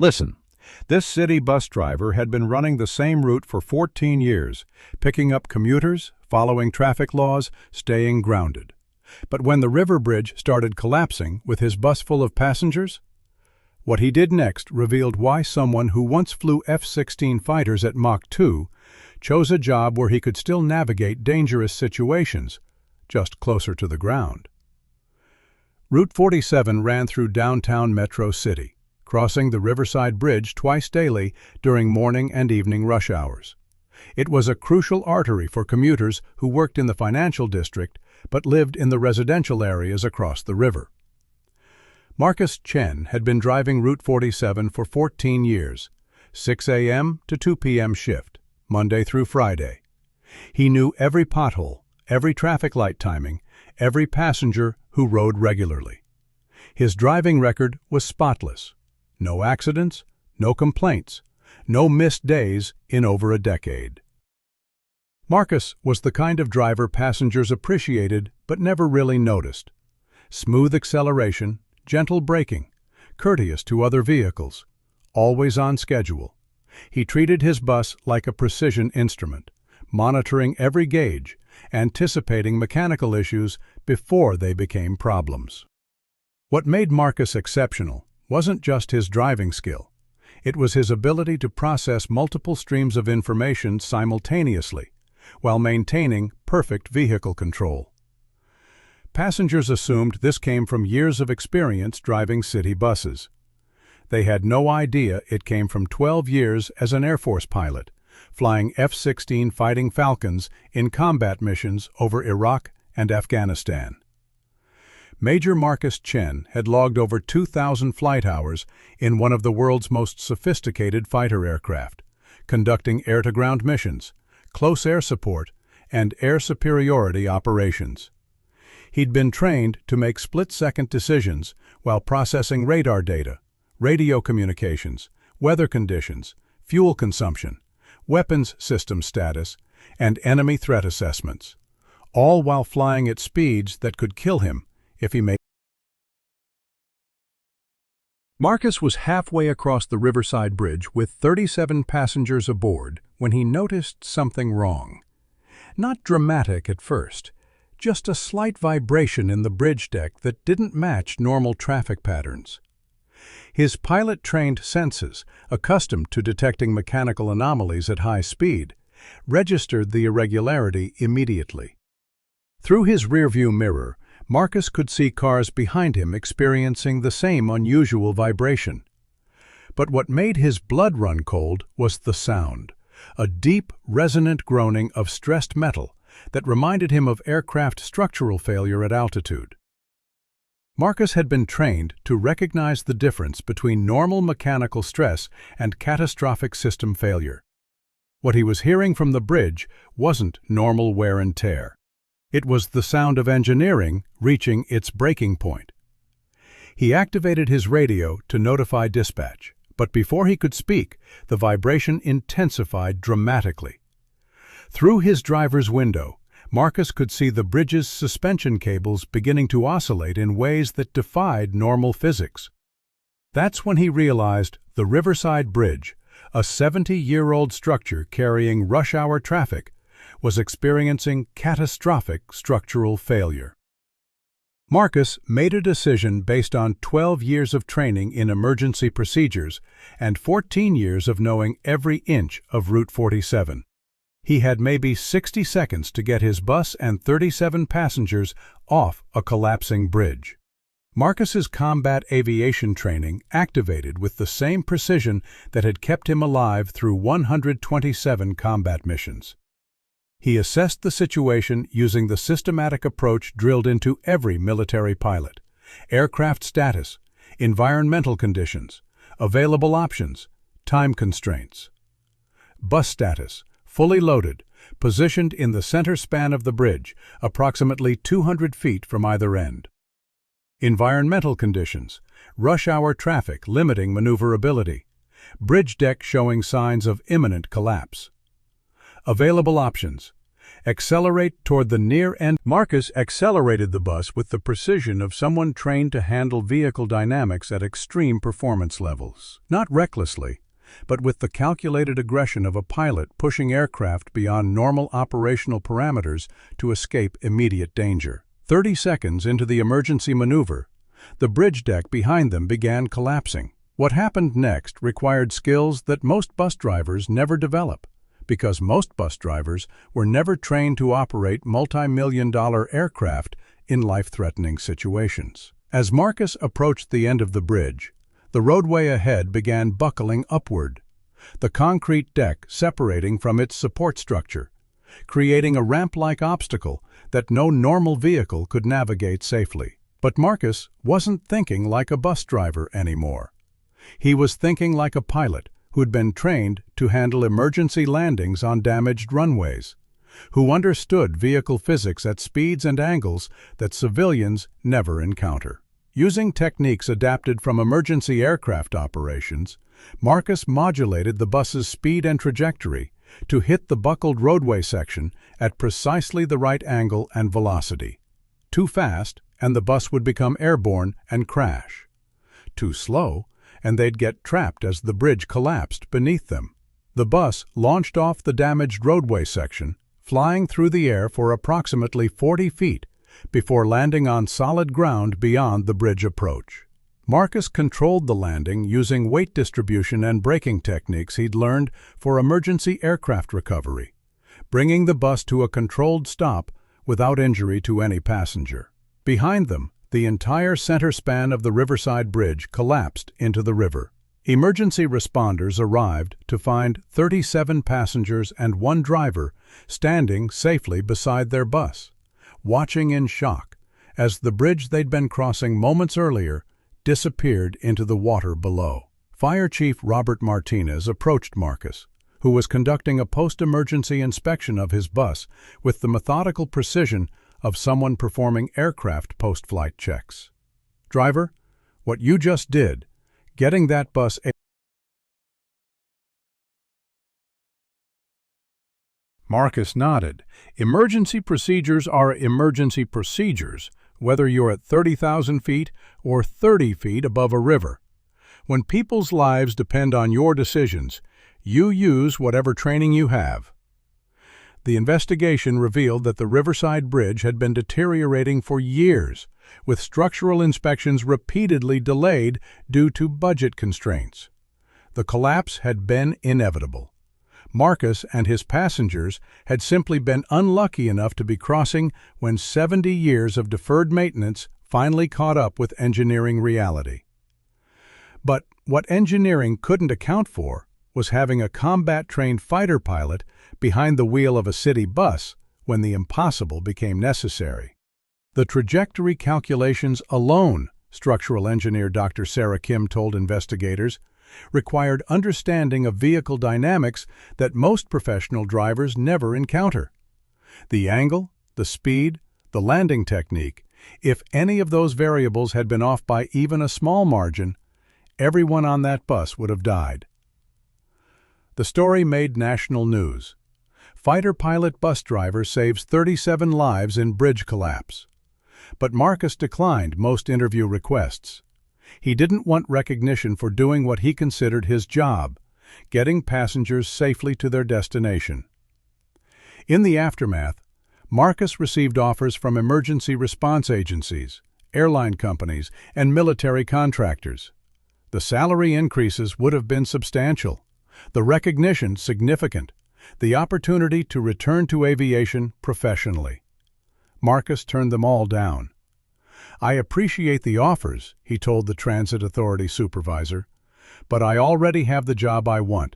Listen, this city bus driver had been running the same route for 14 years, picking up commuters, following traffic laws, staying grounded. But when the river bridge started collapsing with his bus full of passengers, what he did next revealed why someone who once flew F-16 fighters at Mach 2 chose a job where he could still navigate dangerous situations, just closer to the ground. Route 47 ran through downtown Metro City, crossing the Riverside Bridge twice daily during morning and evening rush hours. It was a crucial artery for commuters who worked in the financial district but lived in the residential areas across the river. Marcus Chen had been driving Route 47 for 14 years, 6 a.m. to 2 p.m. shift, Monday through Friday. He knew every pothole, every traffic light timing, every passenger who rode regularly. His driving record was spotless. No accidents, no complaints, no missed days in over a decade. Marcus was the kind of driver passengers appreciated but never really noticed. Smooth acceleration, gentle braking, courteous to other vehicles, always on schedule. He treated his bus like a precision instrument, monitoring every gauge, anticipating mechanical issues before they became problems. What made Marcus exceptional wasn't just his driving skill. It was his ability to process multiple streams of information simultaneously, while maintaining perfect vehicle control. Passengers assumed this came from years of experience driving city buses. They had no idea it came from 12 years as an Air Force pilot, flying F-16 Fighting Falcons in combat missions over Iraq and Afghanistan. Major Marcus Chen had logged over 2,000 flight hours in one of the world's most sophisticated fighter aircraft, conducting air-to-ground missions, close air support, and air superiority operations. He'd been trained to make split-second decisions while processing radar data, radio communications, weather conditions, fuel consumption, weapons system status, and enemy threat assessments, all while flying at speeds that could kill him if he made. Marcus was halfway across the Riverside Bridge with 37 passengers aboard when he noticed something wrong. Not dramatic at first, just a slight vibration in the bridge deck that didn't match normal traffic patterns. His pilot-trained senses, accustomed to detecting mechanical anomalies at high speed, registered the irregularity immediately. Through his rearview mirror, Marcus could see cars behind him experiencing the same unusual vibration. But what made his blood run cold was the sound, a deep, resonant groaning of stressed metal that reminded him of aircraft structural failure at altitude. Marcus had been trained to recognize the difference between normal mechanical stress and catastrophic system failure. What he was hearing from the bridge wasn't normal wear and tear. It was the sound of engineering reaching its breaking point. He activated his radio to notify dispatch, but before he could speak, the vibration intensified dramatically. Through his driver's window, Marcus could see the bridge's suspension cables beginning to oscillate in ways that defied normal physics. That's when he realized the Riverside Bridge, a 70-year-old structure carrying rush-hour traffic, was experiencing catastrophic structural failure. Marcus made a decision based on 12 years of training in emergency procedures and 14 years of knowing every inch of Route 47. He had maybe 60 seconds to get his bus and 37 passengers off a collapsing bridge. Marcus's combat aviation training activated with the same precision that had kept him alive through 127 combat missions. He assessed the situation using the systematic approach drilled into every military pilot: aircraft status, environmental conditions, available options, time constraints. Bus status: fully loaded, positioned in the center span of the bridge, approximately 200 feet from either end. Environmental conditions: rush hour traffic limiting maneuverability, bridge deck showing signs of imminent collapse. Available options: Accelerate toward the near end. Marcus accelerated the bus with the precision of someone trained to handle vehicle dynamics at extreme performance levels. Not recklessly, but with the calculated aggression of a pilot pushing aircraft beyond normal operational parameters to escape immediate danger. 30 seconds into the emergency maneuver, the bridge deck behind them began collapsing. What happened next required skills that most bus drivers never develop, because most bus drivers were never trained to operate multi-million-dollar aircraft in life-threatening situations. As Marcus approached the end of the bridge, the roadway ahead began buckling upward, the concrete deck separating from its support structure, creating a ramp-like obstacle that no normal vehicle could navigate safely. But Marcus wasn't thinking like a bus driver anymore. He was thinking like a pilot who'd been trained to handle emergency landings on damaged runways, who understood vehicle physics at speeds and angles that civilians never encounter. Using techniques adapted from emergency aircraft operations, Marcus modulated the bus's speed and trajectory to hit the buckled roadway section at precisely the right angle and velocity. Too fast, and the bus would become airborne and crash. Too slow, and they'd get trapped as the bridge collapsed beneath them. The bus launched off the damaged roadway section, flying through the air for approximately 40 feet before landing on solid ground beyond the bridge approach. Marcus controlled the landing using weight distribution and braking techniques he'd learned for emergency aircraft recovery, bringing the bus to a controlled stop without injury to any passenger. Behind them, the entire center span of the Riverside Bridge collapsed into the river. Emergency responders arrived to find 37 passengers and one driver standing safely beside their bus, watching in shock as the bridge they'd been crossing moments earlier disappeared into the water below. Fire Chief Robert Martinez approached Marcus, who was conducting a post-emergency inspection of his bus with the methodical precision of someone performing aircraft post-flight checks. "Driver, what you just did, getting that bus..." Marcus nodded. Emergency procedures are emergency procedures, whether you're at 30,000 feet or 30 feet above a river. When people's lives depend on your decisions, you use whatever training you have. The investigation revealed that the Riverside Bridge had been deteriorating for years, with structural inspections repeatedly delayed due to budget constraints. The collapse had been inevitable. Marcus and his passengers had simply been unlucky enough to be crossing when 70 years of deferred maintenance finally caught up with engineering reality. But what engineering couldn't account for was having a combat-trained fighter pilot behind the wheel of a city bus when the impossible became necessary. The trajectory calculations alone, structural engineer Dr. Sarah Kim told investigators, required understanding of vehicle dynamics that most professional drivers never encounter. The angle, the speed, the landing technique, if any of those variables had been off by even a small margin, everyone on that bus would have died. The story made national news. Fighter pilot bus driver saves 37 lives in bridge collapse. But Marcus declined most interview requests. He didn't want recognition for doing what he considered his job, getting passengers safely to their destination. In the aftermath, Marcus received offers from emergency response agencies, airline companies, and military contractors. The salary increases would have been substantial, the recognition significant, the opportunity to return to aviation professionally. Marcus turned them all down. "I appreciate the offers," he told the Transit Authority supervisor, "but I already have the job I want.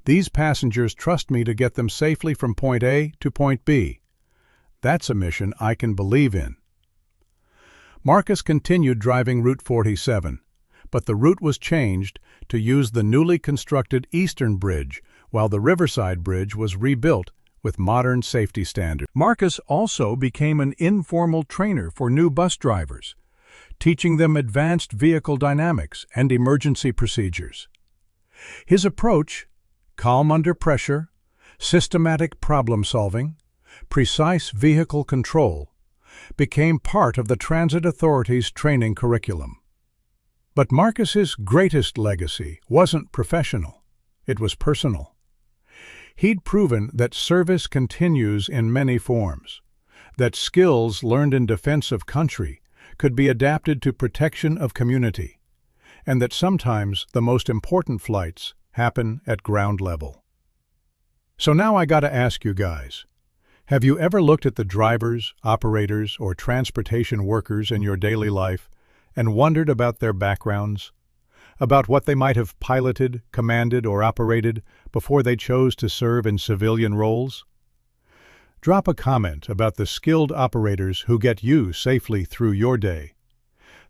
These passengers trust me to get them safely from point A to point B. That's a mission I can believe in." Marcus continued driving Route 47, but the route was changed to use the newly constructed Eastern Bridge, while the Riverside Bridge was rebuilt with modern safety standards. Marcus also became an informal trainer for new bus drivers, teaching them advanced vehicle dynamics and emergency procedures. His approach, calm under pressure, systematic problem-solving, precise vehicle control, became part of the Transit Authority's training curriculum. But Marcus's greatest legacy wasn't professional, it was personal. He'd proven that service continues in many forms, that skills learned in defense of country could be adapted to protection of community, and that sometimes the most important flights happen at ground level. So now I gotta ask you guys, have you ever looked at the drivers, operators, or transportation workers in your daily life and wondered about their backgrounds? About what they might have piloted, commanded, or operated before they chose to serve in civilian roles? Drop a comment about the skilled operators who get you safely through your day,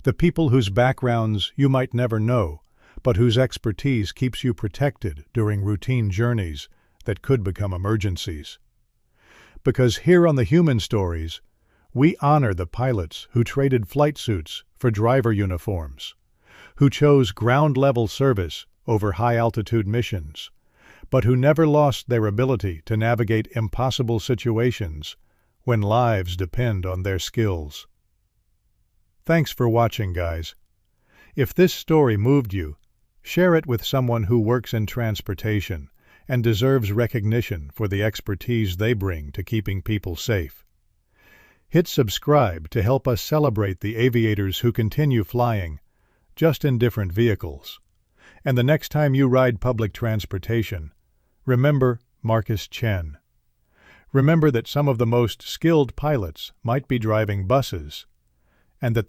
the people whose backgrounds you might never know, but whose expertise keeps you protected during routine journeys that could become emergencies. Because here on the Human Stories, we honor the pilots who traded flight suits for driver uniforms, who chose ground-level service over high-altitude missions, but who never lost their ability to navigate impossible situations when lives depend on their skills. Thanks for watching, guys. If this story moved you, share it with someone who works in transportation and deserves recognition for the expertise they bring to keeping people safe. Hit subscribe to help us celebrate the aviators who continue flying, just in different vehicles. And the next time you ride public transportation, remember Marcus Chen. Remember that some of the most skilled pilots might be driving buses, and that the